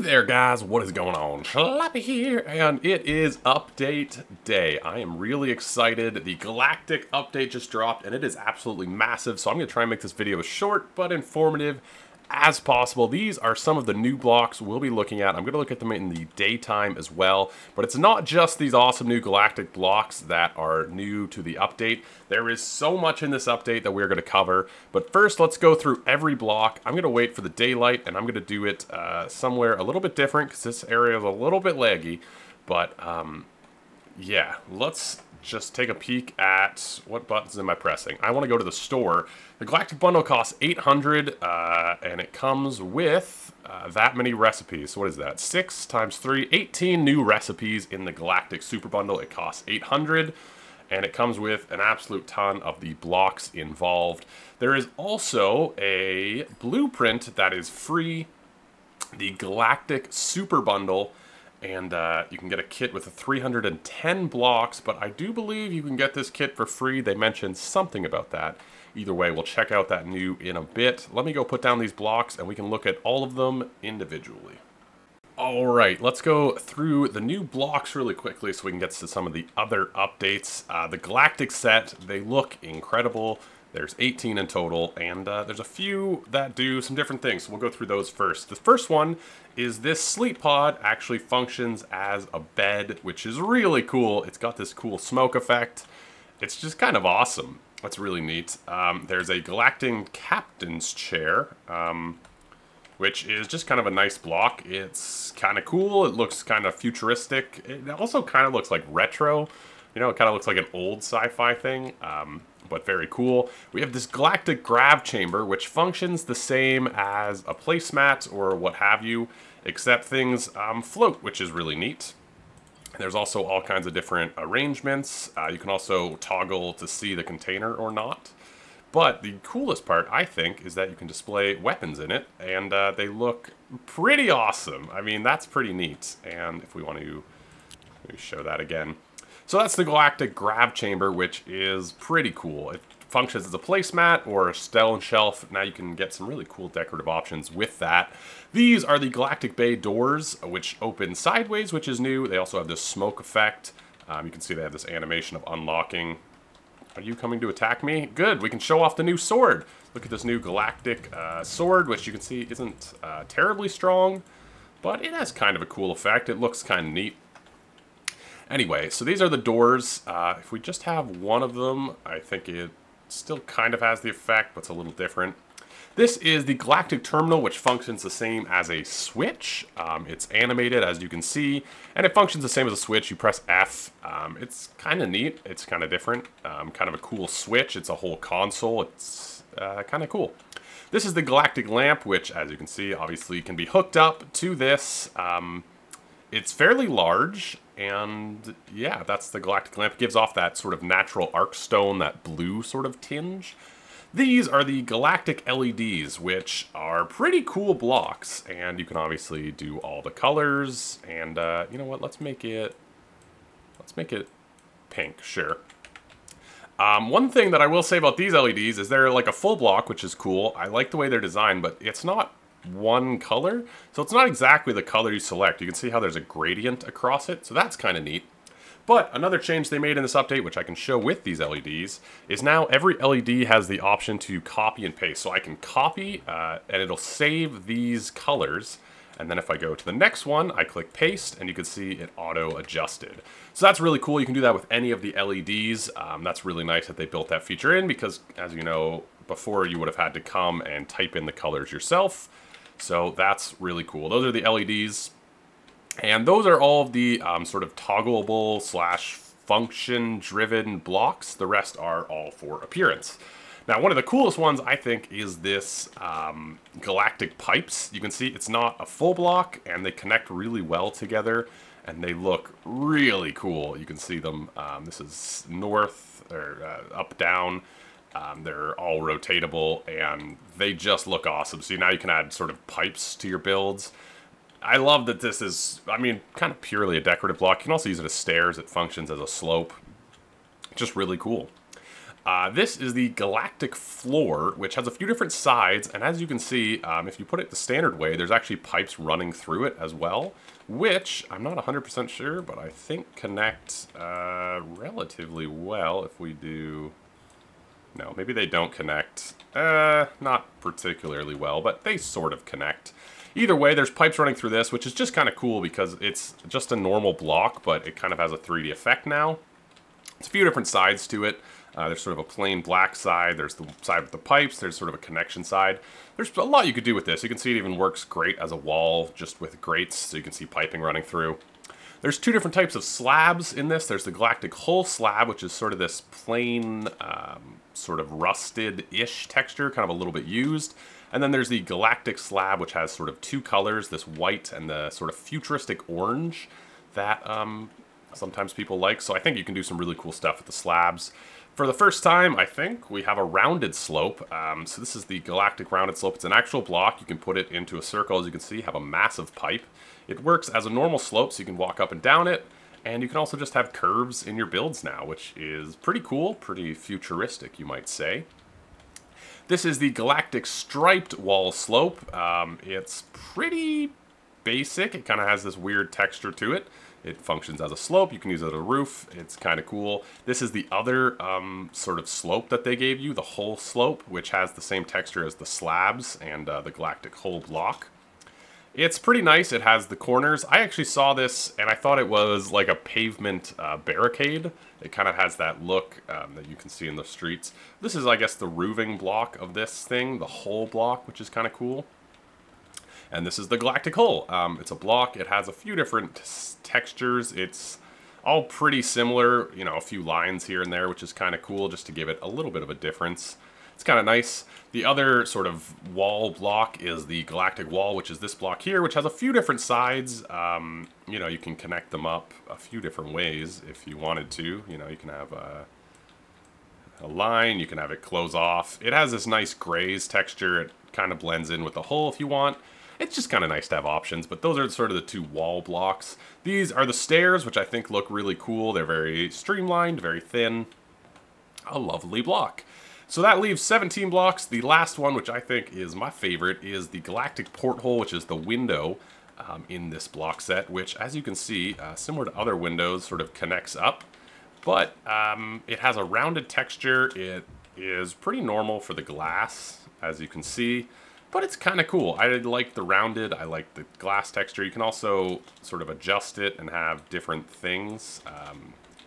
There guys, what is going on? Schlappy here, and it is update day. I am really excited. The Galactic update just dropped, and it is absolutely massive, so I'm going to try and make this video as short but informative as possible. These are some of the new blocks we'll be looking at. I'm going to look at them in the daytime as well, but it's not just these awesome new Galactic blocks that are new to the update. There is so much in this update that we're going to cover, but first let's go through every block. I'm going to wait for the daylight, and I'm going to do it somewhere a little bit different because this area is a little bit laggy, but yeah, let's just take a peek at what buttons am I pressing. I want to go to the store. The Galactic bundle costs 800, and it comes with that many recipes. So what is that? 6 times 3, 18 new recipes in the Galactic Super Bundle. It costs 800, and it comes with an absolute ton of the blocks involved. There is also a blueprint that is free, the Galactic Super Bundle. And you can get a kit with 310 blocks, but I do believe you can get this kit for free. They mentioned something about that. Either way, we'll check out that new in a bit. Let me go put down these blocks, and we can look at all of them individually. All right, let's go through the new blocks really quickly so we can get to some of the other updates. The Galactic set, they look incredible. There's 18 in total, and there's a few that do some different things, so we'll go through those first. The first one is this sleep pod actually functions as a bed, which is really cool. It's got this cool smoke effect. It's just kind of awesome. That's really neat. There's a Galactic captain's chair, which is just kind of a nice block. It's kind of cool. It looks kind of futuristic. It also kind of looks like retro. You know, it kind of looks like an old sci-fi thing. But very cool. We have this Galactic grav chamber, which functions the same as a placemat or what have you, except things float, which is really neat. There's also all kinds of different arrangements. You can also toggle to see the container or not. But the coolest part, I think, is that you can display weapons in it, and they look pretty awesome. I mean, that's pretty neat. And if we want to maybe show that again. So that's the Galactic grav chamber, which is pretty cool. It functions as a placemat or a stone shelf. Now you can get some really cool decorative options with that. These are the Galactic Bay doors, which open sideways, which is new. They also have this smoke effect. You can see they have this animation of unlocking. Are you coming to attack me? Good, we can show off the new sword. Look at this new Galactic sword, which you can see isn't terribly strong, but it has kind of a cool effect. It looks kind of neat. Anyway, so these are the doors. If we just have one of them, I think it still kind of has the effect, but it's a little different. This is the Galactic terminal, which functions the same as a switch. It's animated, as you can see, and it functions the same as a switch. You press F. It's kind of neat. It's kind of different. Kind of a cool switch. It's a whole console. It's kind of cool. This is the Galactic lamp, which, as you can see, obviously can be hooked up to this. It's fairly large, and yeah, that's the Galactic lamp. It gives off that sort of natural arc stone, that blue sort of tinge. These are the Galactic LEDs, which are pretty cool blocks, and you can obviously do all the colors, and you know what, let's make it pink, sure. One thing that I will say about these LEDs is they're like a full block, which is cool. I like the way they're designed, but it's not one color, so it's not exactly the color you select. You can see how there's a gradient across it, so that's kind of neat. But another change they made in this update, which I can show with these LEDs, is now every LED has the option to copy and paste. So I can copy, and it'll save these colors, and then if I go to the next one, I click paste, and you can see it auto-adjusted. So that's really cool. You can do that with any of the LEDs. That's really nice that they built that feature in, because, as you know, before you would have had to come and type in the colors yourself. So that's really cool. Those are the LEDs. And those are all of the sort of toggleable / function-driven blocks. The rest are all for appearance. Now, one of the coolest ones, I think, is this Galactic pipes. You can see it's not a full block, and they connect really well together, and they look really cool. You can see them. This is north, or up, down. They're all rotatable, and they just look awesome. So now you can add sort of pipes to your builds. I love that this is, I mean, kind of purely a decorative block. You can also use it as stairs. It functions as a slope. Just really cool. This is the Galactic floor, which has a few different sides, and as you can see, if you put it the standard way, there's actually pipes running through it as well, which I'm not 100% sure, but I think connect relatively well if we do... No, maybe they don't connect. Not particularly well, but they sort of connect. Either way, there's pipes running through this, which is just kind of cool because it's just a normal block, but it kind of has a 3D effect now. There's a few different sides to it. There's sort of a plain black side, there's the side with the pipes, there's sort of a connection side. There's a lot you could do with this. You can see it even works great as a wall, just with grates, so you can see piping running through. There's two different types of slabs in this. There's the Galactic hull slab, which is sort of this plain, sort of rusted-ish texture, kind of a little bit used. And then there's the Galactic slab, which has sort of two colors, this white and the sort of futuristic orange that sometimes people like. So I think you can do some really cool stuff with the slabs. For the first time, I think, we have a rounded slope. So this is the Galactic rounded slope. It's an actual block. You can put it into a circle, as you can see, have a massive pipe. It works as a normal slope, so you can walk up and down it. And you can also just have curves in your builds now, which is pretty cool, pretty futuristic, you might say. This is the Galactic striped wall slope. It's pretty basic. It kind of has this weird texture to it. It functions as a slope. You can use it as a roof. It's kind of cool. This is the other sort of slope that they gave you, the hull slope, which has the same texture as the slabs and the Galactic hull block. It's pretty nice. It has the corners. I actually saw this and I thought it was like a pavement barricade. It kind of has that look that you can see in the streets. This is, I guess, the roofing block of this thing, the hull block, which is kind of cool. And this is the Galactic hull. It's a block. It has a few different textures. It's all pretty similar, you know, a few lines here and there, which is kind of cool just to give it a little bit of a difference. It's kind of nice. The other sort of wall block is the Galactic wall, which is this block here, which has a few different sides. You know, you can connect them up a few different ways if you wanted to. You know, you can have a line, you can have it close off. It has this nice graze texture. It kind of blends in with the hull if you want. It's just kind of nice to have options, but those are sort of the two wall blocks. These are the stairs, which I think look really cool. They're very streamlined, very thin. A lovely block. So that leaves 17 blocks. The last one, which I think is my favorite, is the Galactic porthole, which is the window in this block set, which, as you can see, similar to other windows, sort of connects up. But it has a rounded texture. It is pretty normal for the glass, as you can see. But it's kind of cool. I like the rounded, I like the glass texture. You can also sort of adjust it and have different things,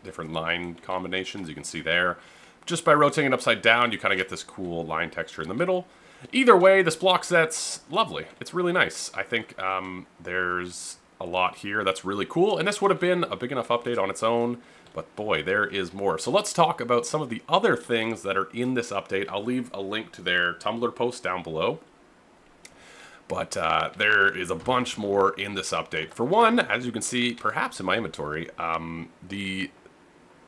different line combinations you can see there. Just by rotating it upside down, you kind of get this cool line texture in the middle. Either way, this block set's lovely. It's really nice. I think there's a lot here that's really cool, and this would have been a big enough update on its own, but boy, there is more. So let's talk about some of the other things that are in this update. I'll leave a link to their Tumblr post down below. But there is a bunch more in this update. For one, as you can see, perhaps in my inventory, the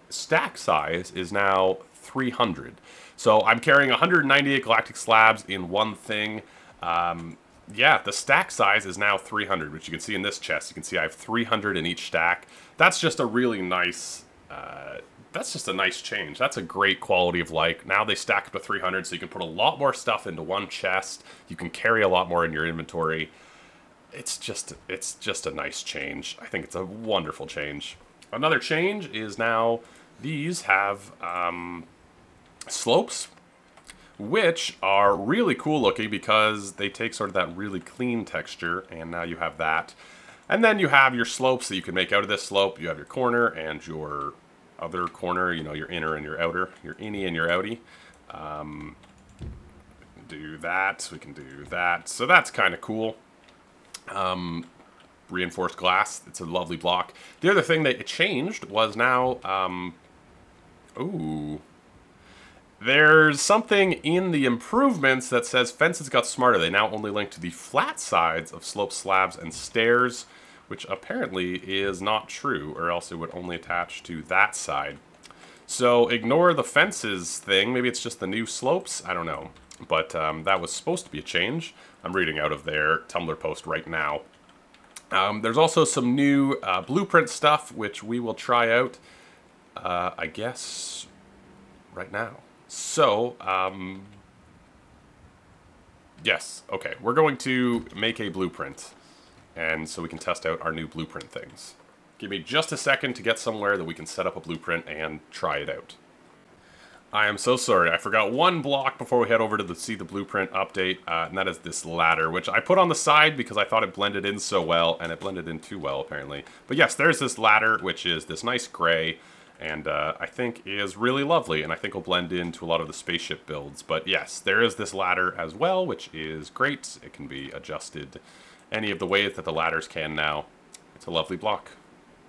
stack size is now 300. So I'm carrying 198 Galactic slabs in one thing. Yeah, the stack size is now 300, which you can see in this chest. You can see I have 300 in each stack. That's just a really nice... that's just a nice change. That's a great quality of life. Now they stack up to 300, so you can put a lot more stuff into one chest. You can carry a lot more in your inventory. It's just a nice change. I think it's a wonderful change. Another change is now these have slopes, which are really cool looking because they take sort of that really clean texture, and now you have that. And then you have your slopes that you can make out of this slope. You have your corner and your other corner, you know, your inner and your outer, your innie and your outie. Do that, we can do that. So that's kind of cool. Reinforced glass, it's a lovely block. The other thing that it changed was now, there's something in the improvements that says fences got smarter. They now only link to the flat sides of slope slabs and stairs, which apparently is not true, or else it would only attach to that side. So ignore the fences thing. Maybe it's just the new slopes. I don't know. But that was supposed to be a change. I'm reading out of their Tumblr post right now. There's also some new blueprint stuff, which we will try out, I guess, right now. So, yes, okay. We're going to make a blueprint, and so we can test out our new blueprint things. Give me just a second to get somewhere that we can set up a blueprint and try it out. I am so sorry, I forgot one block before we head over to see the blueprint update, and that is this ladder, which I put on the side because I thought it blended in so well, and it blended in too well, apparently. But yes, there's this ladder, which is this nice gray, and I think is really lovely, and I think will blend into a lot of the spaceship builds. But yes, there is this ladder as well, which is great. It can be adjusted any of the ways that the ladders can now. It's a lovely block.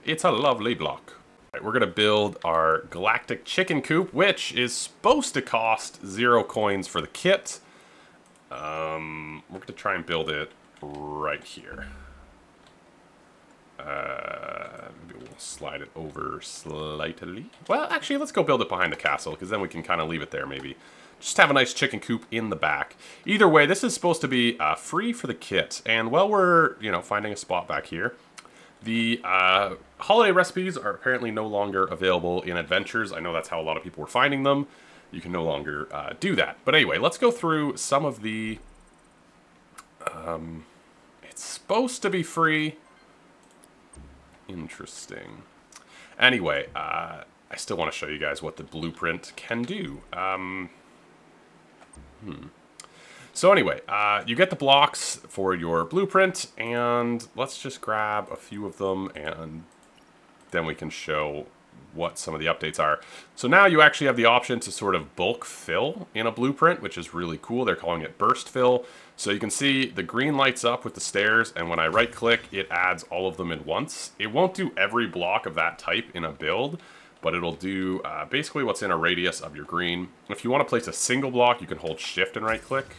It's a lovely block. We're going to build our Galactic chicken coop, which is supposed to cost 0 coins for the kit. We're going to try and build it right here. Maybe we'll slide it over slightly. Well, actually, let's go build it behind the castle, because then we can kind of leave it there, maybe. Just have a nice chicken coop in the back. Either way, this is supposed to be free for the kit. And while we're, finding a spot back here, the holiday recipes are apparently no longer available in adventures. I know that's how a lot of people were finding them. You can no longer do that. But anyway, let's go through some of the... it's supposed to be free. Interesting. Anyway, I still want to show you guys what the blueprint can do. So anyway, you get the blocks for your blueprint, and let's just grab a few of them, and then we can show what some of the updates are. So now you actually have the option to sort of bulk fill in a blueprint, which is really cool. They're calling it burst fill. So you can see the green lights up with the stairs, and when I right click, it adds all of them at once. It won't do every block of that type in a build, but it'll do basically what's in a radius of your green. If you want to place a single block, you can hold shift and right click.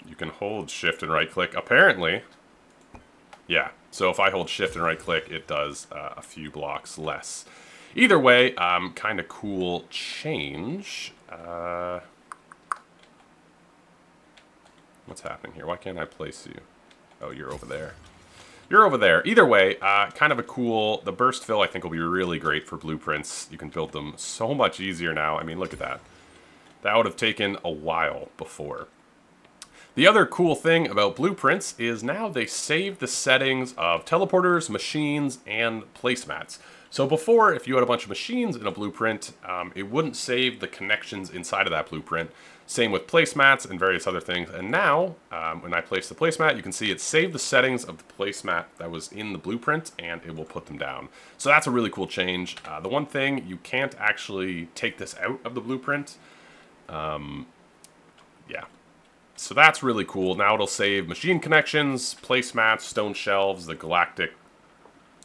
You can hold shift and right click, apparently. Yeah, so if I hold shift and right click, it does a few blocks less. Either way, kind of cool change. What's happening here? Why can't I place you? Oh, you're over there. You're over there. Either way, kind of a cool... The burst fill, I think, will be really great for blueprints. You can build them so much easier now. I mean, look at that. That would have taken a while before. The other cool thing about blueprints is now they save the settings of teleporters, machines, and placemats. So before, if you had a bunch of machines in a blueprint, it wouldn't save the connections inside of that blueprint. Same with placemats and various other things. And now, when I place the placemat, you can see it saved the settings of the placemat that was in the blueprint, and it will put them down. So that's a really cool change. The one thing, you can't actually take this out of the blueprint. Yeah. So that's really cool. Now it'll save machine connections, placemats, stone shelves, the Galactic,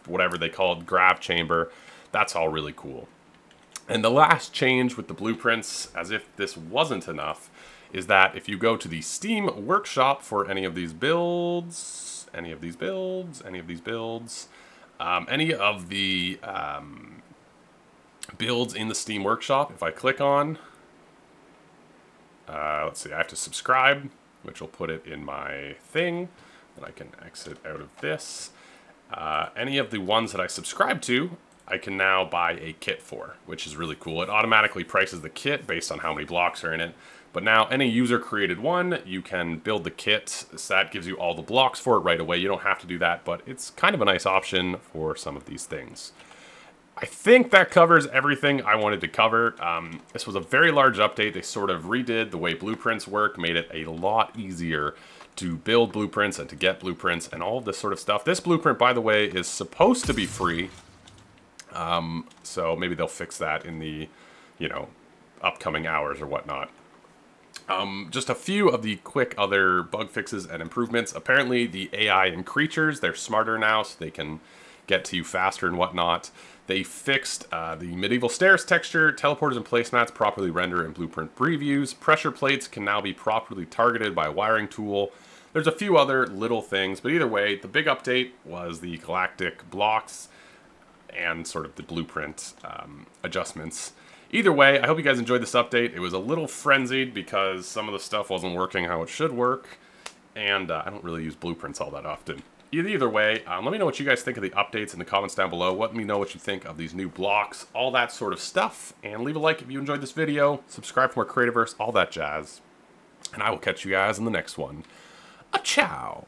whatever they call it, grav chamber. That's all really cool. And the last change with the blueprints, as if this wasn't enough, is that if you go to the Steam workshop for any of these builds, any of the builds in the Steam workshop, if I click on, let's see, I have to subscribe, which will put it in my thing, and I can exit out of this. Any of the ones that I subscribe to, I can now buy a kit for, which is really cool. It automatically prices the kit based on how many blocks are in it. But now any user created one, you can build the kit. So that gives you all the blocks for it right away. You don't have to do that, but it's kind of a nice option for some of these things. I think that covers everything I wanted to cover. This was a very large update. They sort of redid the way blueprints work, made it a lot easier to build blueprints and to get blueprints and all of this sort of stuff. This blueprint, by the way, is supposed to be free. So maybe they'll fix that in the, upcoming hours or whatnot. Just a few of the quick other bug fixes and improvements. Apparently the AI and creatures, they're smarter now, so they can get to you faster and whatnot. They fixed the medieval stairs texture, teleporters and placemats properly render in blueprint previews. Pressure plates can now be properly targeted by a wiring tool. There's a few other little things, but either way, the big update was the Galactic blocks and sort of the blueprint adjustments. Either way, I hope you guys enjoyed this update. It was a little frenzied because some of the stuff wasn't working how it should work, and I don't really use blueprints all that often. Either way, let me know what you guys think of the updates in the comments down below. Let me know what you think of these new blocks, all that sort of stuff. And leave a like if you enjoyed this video. Subscribe for more Creativerse, all that jazz. And I will catch you guys in the next one. A ciao!